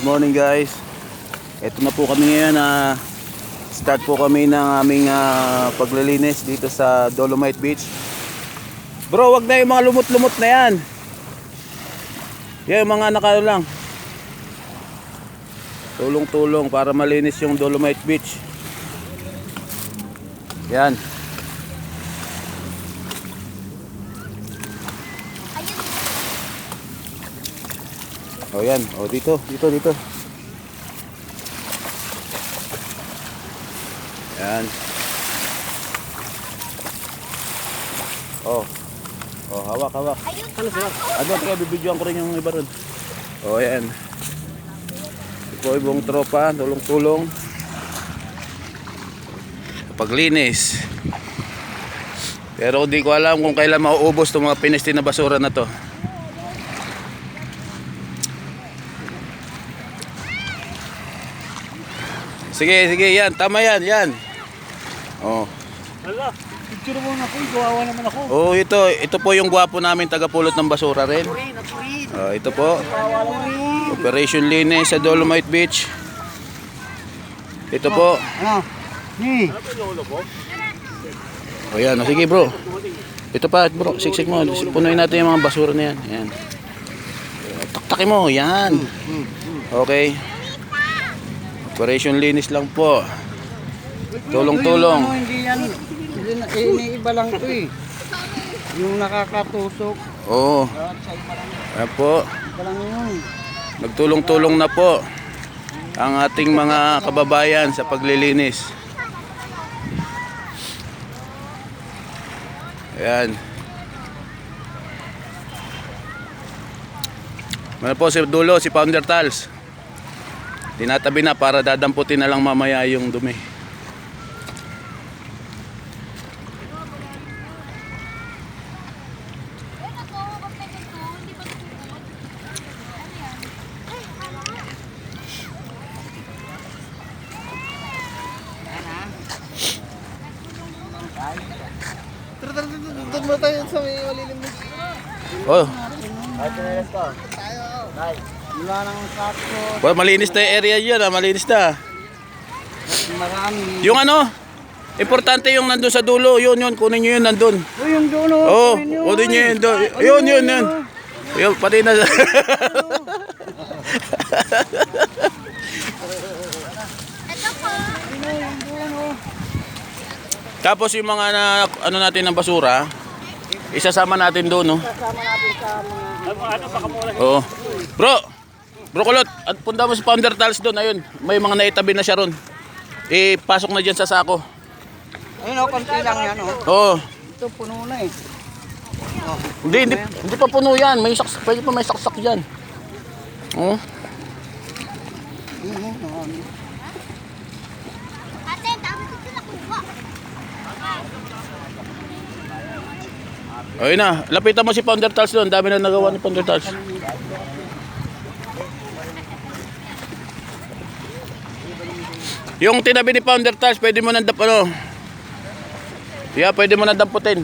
Good morning guys. Ito na po kami ngayon start po kami ng aming paglilinis dito sa Dolomite Beach. Bro, wag na yung mga lumot-lumot na yan. Yan yung mga nakano lang. Tulong-tulong para malinis yung Dolomite Beach. Yan. Oh yan, oh dito. Yan. Oh, hawak. Ano pre, bibidyoan ko rin yung iba ron. Oh yan. Ito ibang tropa, tulong-tulong. Paglinis. Pero hindi ko alam kung kailan mauubos itong mga pinestin na basura na to. Sige, yan. Tama yan. Oh. Hala, picture mo na po, gawawa naman ako. Oh, ito po yung gwapo namin tagapulot ng basura rin. Ito po. Operation Linis sa Dolomite Beach. Ito po. Ano? Ni. Oh, yan. Sige, bro. Ito pa, bro. Siksik mo. Punuin natin yung mga basura na yan. Yan. Taktakin mo. Yan. Okay. Operation Linis lang po. Tulong-tulong. Hindi yan. Iniiba lang ito eh. Yung nakakatusok. Oo. Ayan po. Iba lang yun. Nagtulong-tulong na po ang ating mga kababayan sa paglilinis. Ayan. Ano po si dulo, si Founder Tals. Tinatabi na para dadamputin na lang mamaya yung dumi. Doon mo tayo sa may malilim mo. Oh. Wala nang sakto. Well, malinis na yung area dyan, malinis na. Marami. Yung ano, importante yung nandun sa dulo, yun, kunin nyo yun nandun. O yung dulo. Oo, kunin nyo yun doon. Yun. Yun, pati na. Tapos yung mga ano natin ng basura, isasama natin doon, no? Kasama natin sa mga... Ano, baka mula. Oo. Bro Kulot, at punta mo si Founder Tals doon, ayun. May mga naitabi na siya ron. Pasok na dyan sa sako. Ayun o, konti lang yan o. Oo. Ito puno na eh. Hindi pa puno yan. Pwede pa may saksak dyan. Oo. Ate, dami ko sila kuha. Ayun na, lapitan mo si Founder Tals doon. Dami na nagawa ni Founder Tals. Yung tinabi ni Founder Tals, pwede mo nang pwede mo nang damputin.